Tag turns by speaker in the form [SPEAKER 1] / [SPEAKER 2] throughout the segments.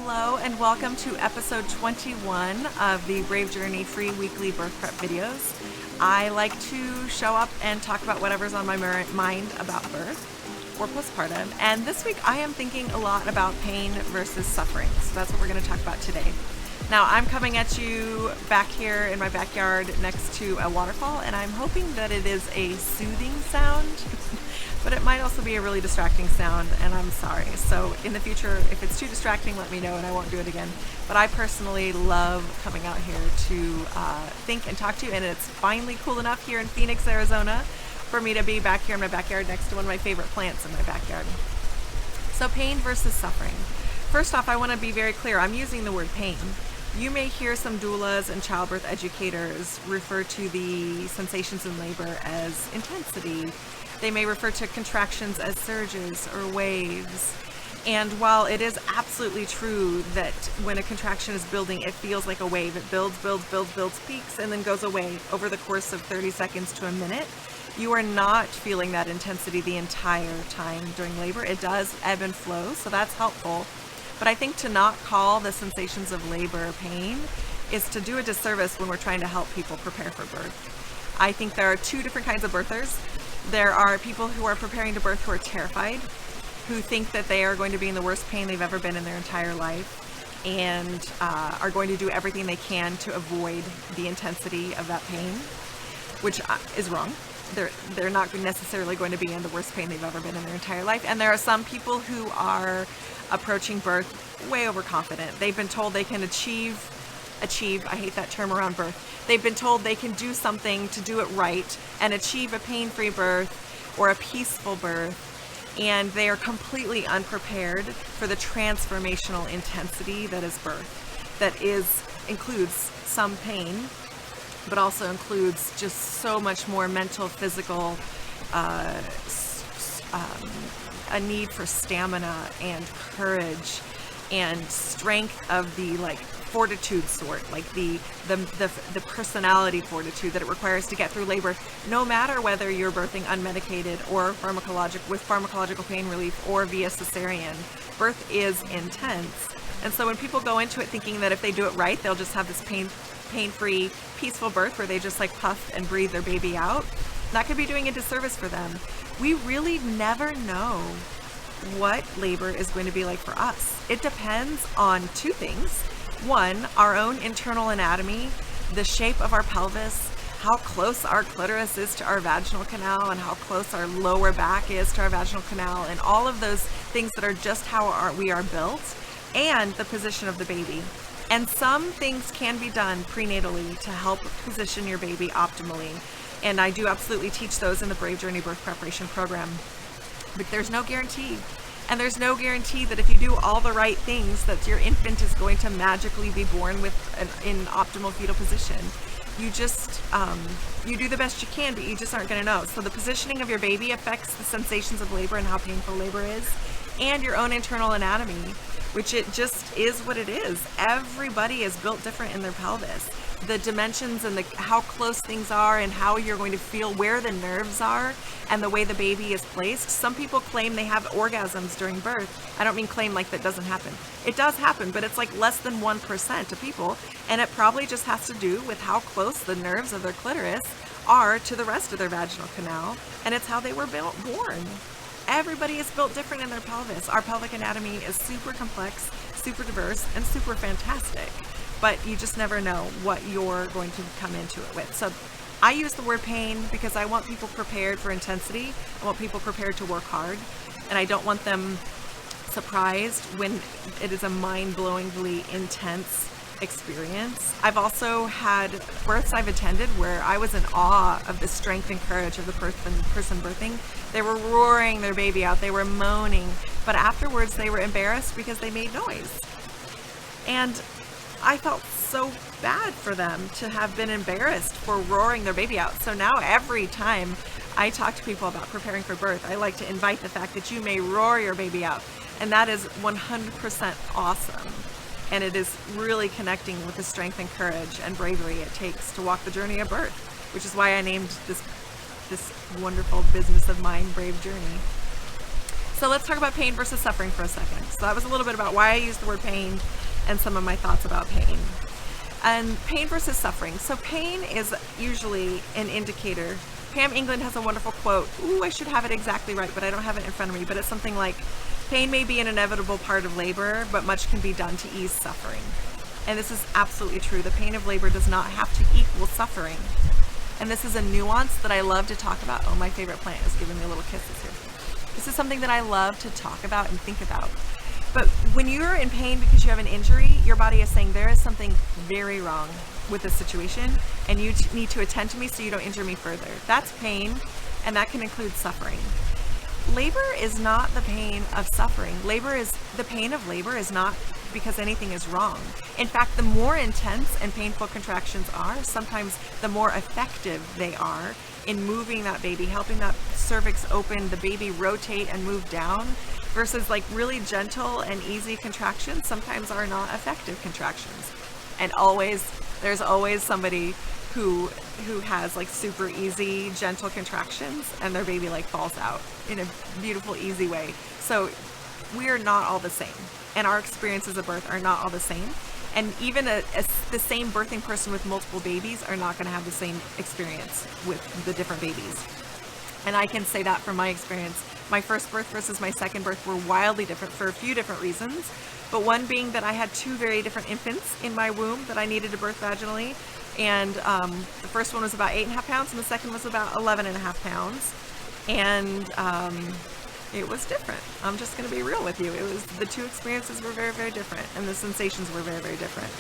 [SPEAKER 1] Hello and welcome to episode 21 of the Brave Journey free weekly birth prep videos. I like to show up and talk about whatever's on my mind about birth or postpartum. And this week I am thinking a lot about pain versus suffering. So that's what we're going to talk about today. Now I'm coming at you back here in my backyard next to a waterfall, and I'm hoping that it is a soothing sound. But it might also be a really distracting sound, and I'm sorry. So in the future, if it's too distracting, let me know and I won't do it again. But I personally love coming out here to think and talk to you, and it's finally cool enough here in Phoenix, Arizona, for me to be back here in my backyard next to one of my favorite plants in my backyard. So pain versus suffering. First off, I want to be very clear. I'm using the word pain. You may hear some doulas and childbirth educators refer to the sensations in labor as intensity. They may refer to contractions as surges or waves. And while it is absolutely true that when a contraction is building, it feels like a wave. It builds, peaks, and then goes away over the course of 30 seconds to a minute. You are not feeling that intensity the entire time during labor. It does ebb and flow, so that's helpful. But I think to not call the sensations of labor pain is to do a disservice when we're trying to help people prepare for birth. I think there are two different kinds of birthers. There are people who are preparing to birth who are terrified, who think that they are going to be in the worst pain they've ever been in their entire life, and are going to do everything they can to avoid the intensity of that pain, which is wrong. They're not necessarily going to be in the worst pain they've ever been in their entire life. And there are some people who are approaching birth way overconfident. They've been told they can achieve, I hate that term around birth. They've been told they can do something to do it right and achieve a pain-free birth or a peaceful birth, and they are completely unprepared for the transformational intensity that is birth. That includes some pain, but also includes just so much more mental, physical, a need for stamina and courage and strength of the fortitude sort, like the personality fortitude that it requires to get through labor, no matter whether you're birthing unmedicated or with pharmacological pain relief or via cesarean. Birth is intense. And so when people go into it thinking that if they do it right, they'll just have this pain-free, peaceful birth where they just puff and breathe their baby out, that could be doing a disservice for them. We really never know what labor is going to be like for us. It depends on two things. One, our own internal anatomy, the shape of our pelvis, how close our clitoris is to our vaginal canal, and how close our lower back is to our vaginal canal, and all of those things that are just how we are built, and the position of the baby. And some things can be done prenatally to help position your baby optimally. And I do absolutely teach those in the Brave Journey Birth Preparation Program. But there's no guarantee. And there's no guarantee that if you do all the right things, that your infant is going to magically be born in optimal fetal position. You just, you do the best you can, but you just aren't going to know. So the positioning of your baby affects the sensations of labor and how painful labor is, and your own internal anatomy, which it just is what it is. Everybody is built different in their pelvis. The dimensions and how close things are and how you're going to feel where the nerves are and the way the baby is placed. Some people claim they have orgasms during birth. I don't mean claim like that doesn't happen. It does happen, but it's less than 1% of people. And it probably just has to do with how close the nerves of their clitoris are to the rest of their vaginal canal. And it's how they were born. Everybody is built different in their pelvis. Our pelvic anatomy is super complex, super diverse, and super fantastic. But you just never know what you're going to come into it with. So I use the word pain because I want people prepared for intensity. I want people prepared to work hard. And I don't want them surprised when it is a mind-blowingly intense experience. I've also had births I've attended where I was in awe of the strength and courage of the person birthing. They were roaring their baby out. They were moaning. But afterwards, they were embarrassed because they made noise. And I felt so bad for them to have been embarrassed for roaring their baby out. So now every time I talk to people about preparing for birth, I like to invite the fact that you may roar your baby out. And that is 100% awesome. And it is really connecting with the strength and courage and bravery it takes to walk the journey of birth, which is why I named this wonderful business of mine, Brave Journey. So let's talk about pain versus suffering for a second. So that was a little bit about why I use the word pain and some of my thoughts about pain. And pain versus suffering. So pain is usually an indicator. Pam England has a wonderful quote. Ooh, I should have it exactly right, but I don't have it in front of me. But it's something like, pain may be an inevitable part of labor, but much can be done to ease suffering. And this is absolutely true. The pain of labor does not have to equal suffering. And this is a nuance that I love to talk about. Oh, my favorite plant is giving me little kisses here. This is something that I love to talk about and think about. But when you're in pain because you have an injury, your body is saying there is something very wrong with this situation, and you need to attend to me so you don't injure me further. That's pain, and that can include suffering. Labor is not the pain of suffering. The pain of labor is not because anything is wrong. In fact, the more intense and painful contractions are, sometimes the more effective they are in moving that baby, helping that cervix open, the baby rotate and move down, versus like really gentle and easy contractions sometimes are not effective contractions. And there's always somebody who has like super easy, gentle contractions and their baby like falls out in a beautiful, easy way. So we are not all the same, and our experiences of birth are not all the same. And even the same birthing person with multiple babies are not going to have the same experience with the different babies. And I can say that from my experience. My first birth versus my second birth were wildly different for a few different reasons. But one being that I had two very different infants in my womb that I needed to birth vaginally. And the first one was about 8.5 pounds and the second was about 11.5 pounds. And it was different. I'm just going to be real with you. The two experiences were very, very different, and the sensations were very, very different.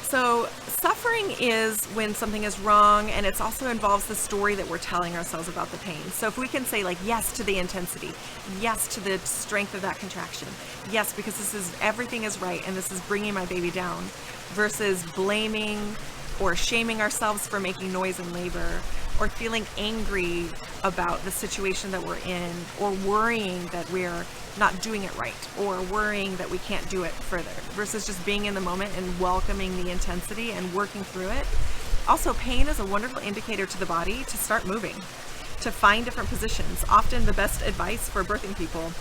[SPEAKER 1] So suffering is when something is wrong, and it also involves the story that we're telling ourselves about the pain. So if we can say like yes to the intensity, yes to the strength of that contraction, yes, because everything is right and this is bringing my baby down, versus blaming or shaming ourselves for making noise in labor, or feeling angry about the situation that we're in, or worrying that we're not doing it right, or worrying that we can't do it further, versus just being in the moment and welcoming the intensity and working through it. Also, pain is a wonderful indicator to the body to start moving, to find different positions. Often the best advice for birthing people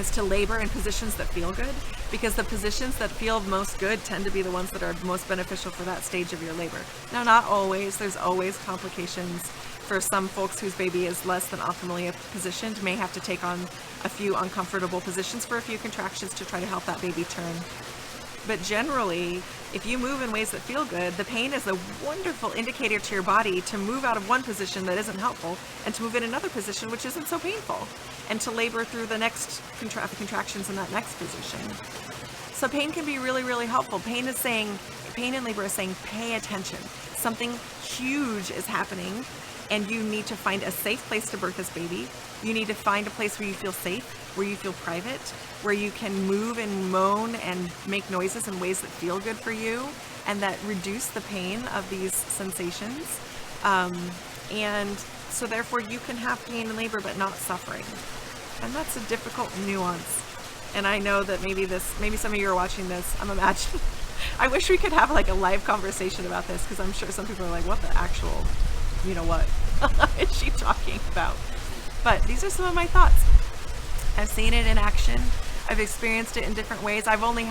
[SPEAKER 1] is to labor in positions that feel good, because the positions that feel most good tend to be the ones that are most beneficial for that stage of your labor. Now, not always. There's always complications. For some folks whose baby is less than optimally positioned, may have to take on a few uncomfortable positions for a few contractions to try to help that baby turn. But generally, if you move in ways that feel good, the pain is a wonderful indicator to your body to move out of one position that isn't helpful and to move in another position which isn't so painful, and to labor through the next contractions in that next position. So pain can be really, really helpful. Pain in labor is saying, pay attention. Something huge is happening, and you need to find a safe place to birth this baby. You need to find a place where you feel safe, where you feel private, where you can move and moan and make noises in ways that feel good for you and that reduce the pain of these sensations. And so therefore you can have pain in labor but not suffering. And that's a difficult nuance. And I know that maybe some of you are watching this, I'm imagining, I wish we could have like a live conversation about this, because I'm sure some people are like, what the actual, you know what, is she talking about? But these are some of my thoughts. I've seen it in action. I've experienced it in different ways. I've only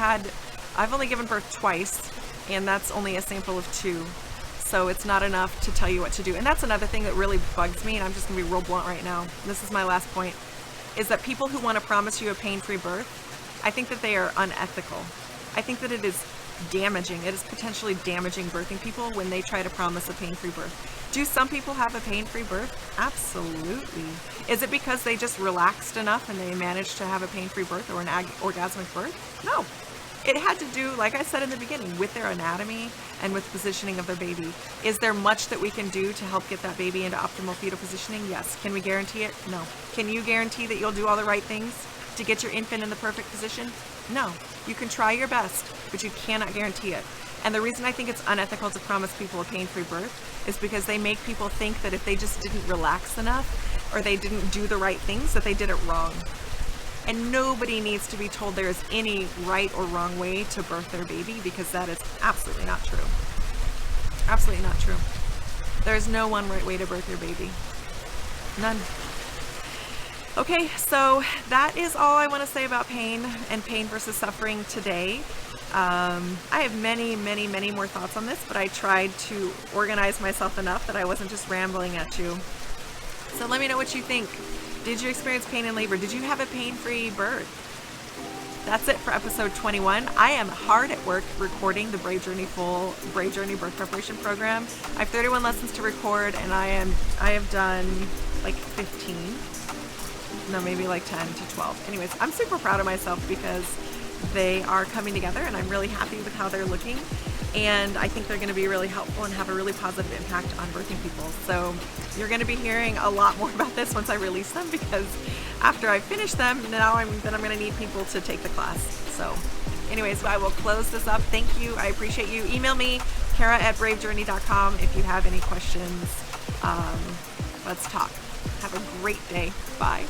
[SPEAKER 1] given birth twice, and that's only a sample of 2. So it's not enough to tell you what to do. And that's another thing that really bugs me, and I'm just gonna be real blunt right now. This is my last point, is that people who want to promise you a pain-free birth, I think that they are unethical. I think that it is damaging. It is potentially damaging birthing people when they try to promise a pain-free birth. Do some people have a pain-free birth? Absolutely. Is it because they just relaxed enough and they managed to have a pain-free birth or an orgasmic birth? No. It had to do, like I said in the beginning, with their anatomy and with positioning of their baby. Is there much that we can do to help get that baby into optimal fetal positioning? Yes. Can we guarantee it? No. Can you guarantee that you'll do all the right things to get your infant in the perfect position? No. You can try your best, but you cannot guarantee it. And the reason I think it's unethical to promise people a pain-free birth is because they make people think that if they just didn't relax enough or they didn't do the right things, that they did it wrong. And nobody needs to be told there is any right or wrong way to birth their baby, because that is absolutely not true. Absolutely not true. There is no one right way to birth your baby. None. Okay, so that is all I want to say about pain and pain versus suffering today. I have many more thoughts on this, but I tried to organize myself enough that I wasn't just rambling at you. So let me know what you think. Did you experience pain in labor? Did you have a pain-free birth? That's it for episode 21. I am hard at work recording the Brave Journey Birth Preparation Program. I have 31 lessons to record, and I have done like 15. No, maybe like 10 to 12. Anyways, I'm super proud of myself because they are coming together and I'm really happy with how they're looking. And I think they're going to be really helpful and have a really positive impact on birthing people. So you're going to be hearing a lot more about this once I release them, because after I finish them, I'm going to need people to take the class. So anyways, I will close this up. Thank you. I appreciate you. Email me, Kara@bravejourney.com, if you have any questions. Let's talk. Have a great day. Bye.